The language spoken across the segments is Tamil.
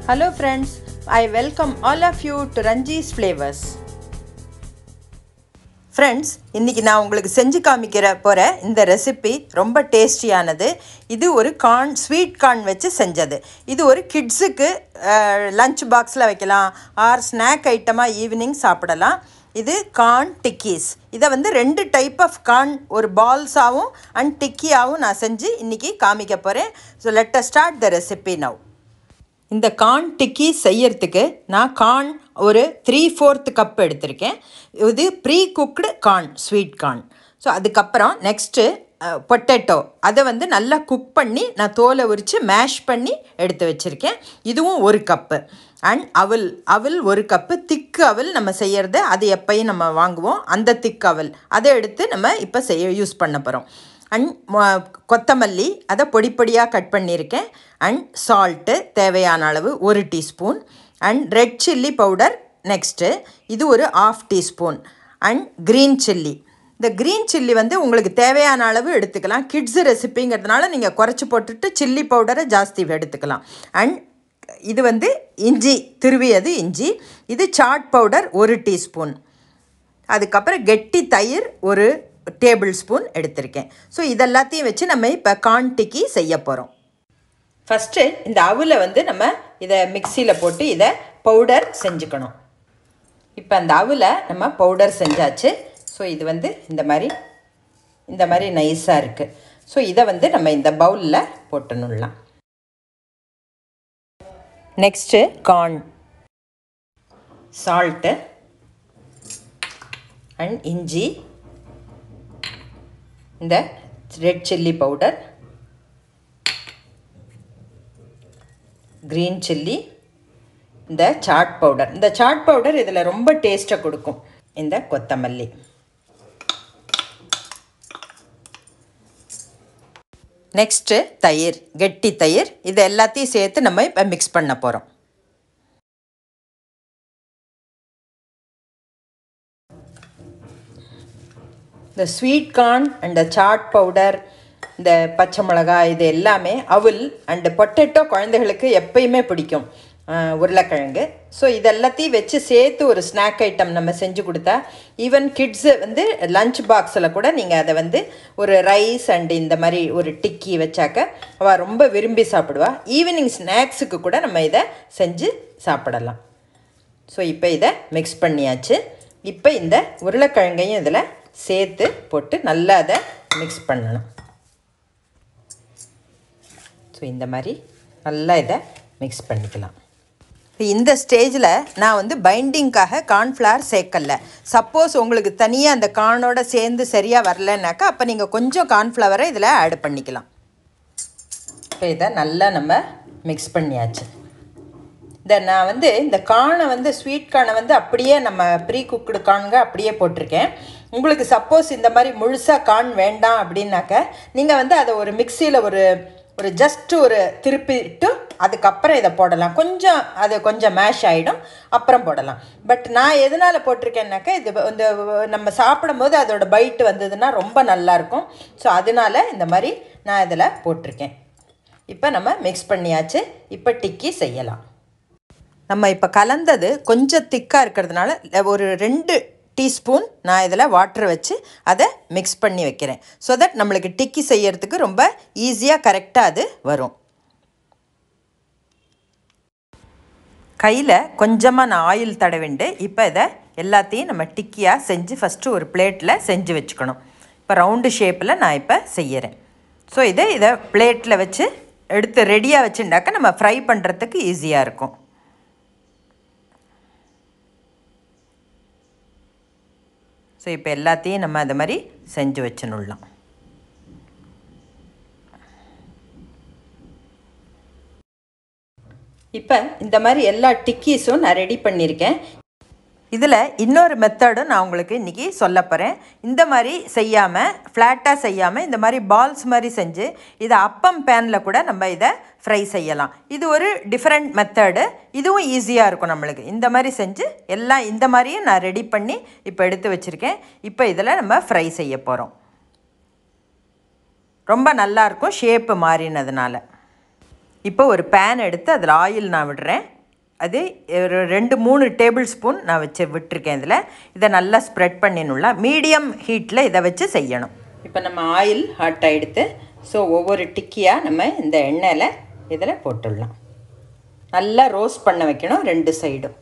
Hello friends, I welcome all of you to Ranji's Flavors. Friends, இன்னைக்கு நான் உங்களுக்கு செஞ்சு காமிக்கிற போற இந்த ரெசிபி ரொம்ப டேஸ்டியானது. இது ஒரு ஸ்வீட் கார்ன் வச்சு செஞ்சது. இது ஒரு கிட்ஸுக்கு லஞ்ச் பாக்ஸ்ல வைக்கலாம் ஆர் ஸ்நாக் ஐட்டமா ஈவினிங் சாப்பிடலாம். இது கார்ன் டிக்கீஸ். இதை வந்து ரெண்டு டைப் ஆஃப் கார்ன் ஒரு பால்ஸாகவும் அண்ட் டிக்கியாகவும் நான் செஞ்சு இன்னைக்கு காமிக்க போகிறேன். So let us start the recipe now. இந்த கார்ன் டிக்கி செய்யறதுக்கு நான் கார்ன் ஒரு 3/4 கப் எடுத்திருக்கேன். இது pre cooked corn, sweet corn. So அதுக்கப்புறம் நெக்ஸ்ட்டு பொட்டேட்டோ, அதை வந்து நல்லா குக் பண்ணி நான் தோலை உரித்து மேஷ் பண்ணி எடுத்து வச்சுருக்கேன். இதுவும் 1 கப்பு. அண்ட் அவல் 1 கப்பு. திக்கு அவல் நம்ம செய்கிறது, அது எப்பயும் நம்ம வாங்குவோம், அந்த திக்கு அவல் அதை எடுத்து நம்ம இப்போ யூஸ் பண்ண போகிறோம். அண்ட் கொத்தமல்லி, அதை பொடியாக கட் பண்ணியிருக்கேன். அண்ட் சால்ட்டு தேவையான அளவு 1 teaspoon. And red chilli powder next இது ஒரு 1/2 டீஸ்பூன். And green chilli. இந்த க்ரீன் சில்லி வந்து உங்களுக்கு தேவையான அளவு எடுத்துக்கலாம். கிட்ஸு ரெசிப்பிங்கிறதுனால நீங்கள் குறைச்சி போட்டுட்டு சில்லி பவுடரை ஜாஸ்தி எடுத்துக்கலாம். அண்ட் இது வந்து இஞ்சி, திருவியது இஞ்சி. இது சாட் பவுடர் 1 டீஸ்பூன். அதுக்கப்புறம் கெட்டி தயிர் 1 டேபிள் ஸ்பூன் எடுத்திருக்கேன். ஸோ இதெல்லாத்தையும் வச்சு நம்ம இப்போ கார்ன் டிக்கி செய்ய போகிறோம். ஃபஸ்ட்டு இந்த அவுலை வந்து நம்ம இதை மிக்சியில் போட்டு இதை பவுடர் செஞ்சுக்கணும். இப்போ அந்த அவுலை நம்ம பவுடர் செஞ்சாச்சு. ஸோ இது வந்து இந்த மாதிரி நைஸாக இருக்குது. ஸோ இதை வந்து நம்ம இந்த பவுலில் போட்டுடலாம். நெக்ஸ்ட்டு கார்ன், சால்ட்டு அண்ட் இஞ்சி, இந்த red chilli powder, green chilli, இந்த சாட் பவுடர். இந்த சாட் பவுடர் இதில் ரொம்ப டேஸ்ட்டை கொடுக்கும். இந்த கொத்தமல்லி, நெக்ஸ்ட்டு தயிர், கெட்டி தயிர். இது எல்லாத்தையும் சேர்த்து நம்ம இப்போ மிக்ஸ் பண்ண போகிறோம். இந்த sweet corn and chaat powder, இந்த பச்சை மிளகாய், இது எல்லாமே அவல் அண்டு பொட்டேட்டோ குழந்தைகளுக்கு எப்பயுமே பிடிக்கும், உருளைக்கிழங்கு. ஸோ இதெல்லாத்தையும் வச்சு சேர்த்து ஒரு ஸ்நாக் ஐட்டம் நம்ம செஞ்சு கொடுத்தா ஈவன் கிட்ஸு வந்து லஞ்ச் பாக்ஸில் கூட நீங்கள் அதை வந்து ஒரு ரைஸ் அண்டு இந்த மாதிரி ஒரு டிக்கி வச்சாக்க அவள் ரொம்ப விரும்பி சாப்பிடுவா. ஈவினிங் ஸ்நாக்ஸுக்கு கூட நம்ம இதை செஞ்சு சாப்பிடலாம். ஸோ இப்போ இதை மிக்ஸ் பண்ணியாச்சு. இப்போ இந்த உருளைக்கிழங்கையும் இதில் சேர்த்து போட்டு நல்லா அதை மிக்ஸ் பண்ணணும். ஸோ இந்த மாதிரி நல்லா இதை மிக்ஸ் பண்ணிக்கலாம். இந்த ஸ்டேஜில் நான் வந்து பைண்டிங்காக கார்ன்ஃப்ளவர் சேர்க்கல. சப்போஸ் உங்களுக்கு தனியாக அந்த கார்னோட சேர்ந்து சரியாக வரலன்னாக்கா அப்போ நீங்கள் கொஞ்சம் கார்ன்ஃப்ளவரை இதில் ஆட் பண்ணிக்கலாம். இப்போ இதை நல்லா நம்ம மிக்ஸ் பண்ணியாச்சு. நான் வந்து இந்த கார்னை வந்து ஸ்வீட் கார்னை வந்து அப்படியே நம்ம ப்ரீ குக்குடு கார்னுங்க அப்படியே போட்டிருக்கேன். உங்களுக்கு சப்போஸ் இந்த மாதிரி முழுசாக கார்ன் வேண்டாம் அப்படின்னாக்க நீங்கள் வந்து அதை ஒரு மிக்சியில் ஒரு ஜஸ்ட்டு ஒரு திருப்பிட்டு அதுக்கப்புறம் இதை போடலாம். கொஞ்சம் மேஷ் ஆகிடும், அப்புறம் போடலாம். பட் நான் எதனால் போட்டிருக்கேன்னாக்கா இது இந்த நம்ம சாப்பிடும்போது அதோட பைட்டு வந்ததுன்னா ரொம்ப நல்லாயிருக்கும். ஸோ அதனால் இந்த மாதிரி நான் இதில் போட்டிருக்கேன். இப்போ நம்ம மிக்ஸ் பண்ணியாச்சு. இப்போ டிக்கி செய்யலாம். நம்ம இப்போ கலந்தது கொஞ்சம் திக்காக இருக்கிறதுனால ஒரு 2 டீஸ்பூன் நான் இதில் வாட்டர் வச்சு அதை மிக்ஸ் பண்ணி வைக்கிறேன். ஸோ தட் நம்மளுக்கு டிக்கி செய்யறதுக்கு ரொம்ப ஈஸியாக கரெக்டாக அது வரும். கையில் கொஞ்சமாக நான் ஆயில் தடவிண்டு இப்போ இதை எல்லாத்தையும் நம்ம டிக்கியாக செஞ்சு ஃபஸ்ட்டு ஒரு பிளேட்டில் செஞ்சு வச்சுக்கணும். இப்போ ரவுண்டு ஷேப்பில் நான் இப்போ செய்கிறேன். ஸோ இதை பிளேட்டில் வச்சு எடுத்து ரெடியாக வச்சுட்டாக்க நம்ம ஃப்ரை பண்ணுறதுக்கு ஈஸியாக இருக்கும். ஸோ இப்போ எல்லாத்தையும் நம்ம அது மாதிரி செஞ்சு வச்சுடலாம். இப்போ இந்த மாதிரி எல்லா டிக்கீஸும் நான் ரெடி பண்ணியிருக்கேன். இதில் இன்னொரு மெத்தடும் நான் உங்களுக்கு இன்றைக்கி சொல்ல போகிறேன். இந்த மாதிரி செய்யாமல், ஃப்ளாட்டாக செய்யாமல் இந்த மாதிரி பால்ஸ் மாதிரி செஞ்சு இதை அப்பம் பேனில் கூட நம்ம இதை ஃப்ரை செய்யலாம். இது ஒரு டிஃப்ரெண்ட் மெத்தடு. இதுவும் ஈஸியாக இருக்கும் நம்மளுக்கு. இந்த மாதிரி செஞ்சு எல்லாம் இந்த மாதிரியும் நான் ரெடி பண்ணி இப்போ எடுத்து வச்சுருக்கேன். இப்போ இதில் நம்ம ஃப்ரை செய்ய போகிறோம். ரொம்ப நல்லாயிருக்கும் ஷேப்பு மாறினதுனால. இப்போ ஒரு பேன் எடுத்து அதில் ஆயில் நான் விடுறேன். அது ஒரு 2-3 டேபிள் ஸ்பூன் நான் விட்டுருக்கேன். இதில் இதை நல்லா ஸ்ப்ரெட் பண்ணிடலாம். மீடியம் ஹீட்டில் இதை வச்சு செய்யணும். இப்போ நம்ம ஆயில் ஹாட் ஆகிடுத்து. ஸோ ஒவ்வொரு டிக்கியாக நம்ம இந்த எண்ணெயில் இதில் போட்டுடலாம். நல்லா ரோஸ்ட் பண்ண வைக்கணும் 2 சைடும்.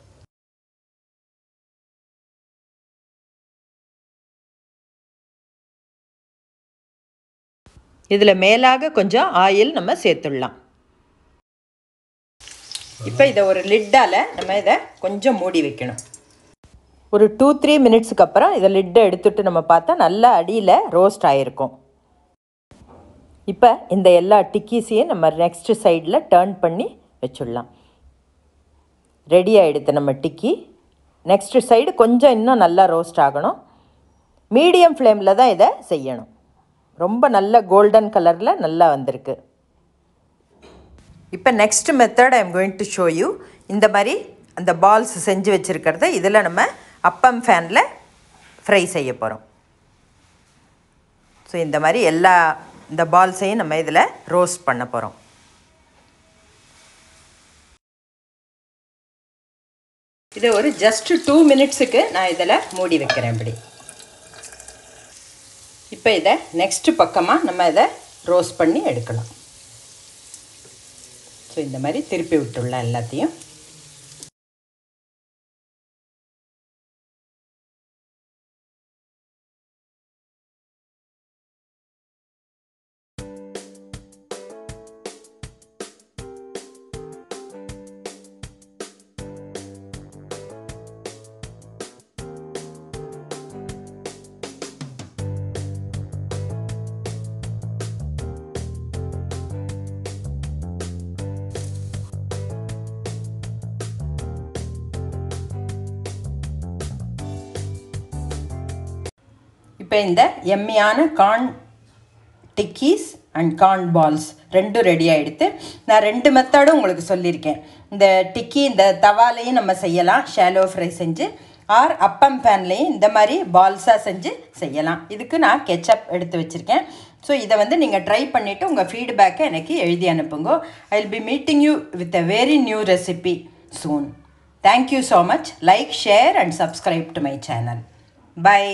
இதில் மேலாக கொஞ்சம் ஆயில் நம்ம சேர்த்துடலாம். இப்போ இதை ஒரு லிட்டால் நம்ம இதை கொஞ்சம் மூடி வைக்கணும். ஒரு 2-3 மினிட்ஸுக்கு அப்புறம் இதை லிட்டை எடுத்துகிட்டு நம்ம பார்த்தா நல்லா அடியில் ரோஸ்ட் ஆகிருக்கும். இப்போ இந்த எல்லா டிக்கீஸையும் நம்ம நெக்ஸ்ட்டு சைடில் டர்ன் பண்ணி வச்சுடலாம். ரெடி ஆகிடுது நம்ம டிக்கி. நெக்ஸ்ட்டு சைடு கொஞ்சம் இன்னும் நல்லா ரோஸ்ட் ஆகணும். மீடியம் ஃப்ளேமில் தான் இதை செய்யணும். ரொம்ப நல்ல கோல்டன் கலரில் நல்லா வந்திருக்கு. இப்போ next method I am going to show you. இந்த மாதிரி அந்த பால்ஸ் செஞ்சு வச்சுருக்கிறத இதில் நம்ம அப்பம் ஃபேனில் ஃப்ரை செய்ய போகிறோம். ஸோ இந்த மாதிரி எல்லா இந்த பால்ஸையும் நம்ம இதில் ரோஸ்ட் பண்ண போகிறோம். இதை ஒரு ஜஸ்ட் 2 மினிட்ஸுக்கு நான் இதில் மூடி வைக்கிறேன். இப்படி இப்போ இதை நெக்ஸ்ட்டு பக்கமாக நம்ம இதை ரோஸ்ட் பண்ணி எடுக்கலாம். ஸோ இந்த மாதிரி திருப்பி விட்டுடலாம் எல்லாத்தையும். இப்போ இந்த எம்மியான corn tikkis and corn balls ரெண்டும் ரெடி ஆகிடுது. நான் 2 மெத்தடும் உங்களுக்கு சொல்லியிருக்கேன். இந்த டிக்கி இந்த தவாலையும் நம்ம செய்யலாம், ஷாலோ ஃப்ரை செஞ்சு, ஆர் அப்பம் பேன்லேயும் இந்த மாதிரி பால்ஸாக செஞ்சு செய்யலாம். இதுக்கு நான் கெச்சப் எடுத்து வச்சுருக்கேன். ஸோ இதை நீங்கள் ட்ரை பண்ணிவிட்டு உங்கள் ஃபீட்பேக்கை எனக்கு எழுதி அனுப்புங்க. I will be meeting you with a very new recipe soon. Thank you so much. Like, share and subscribe to my channel. By.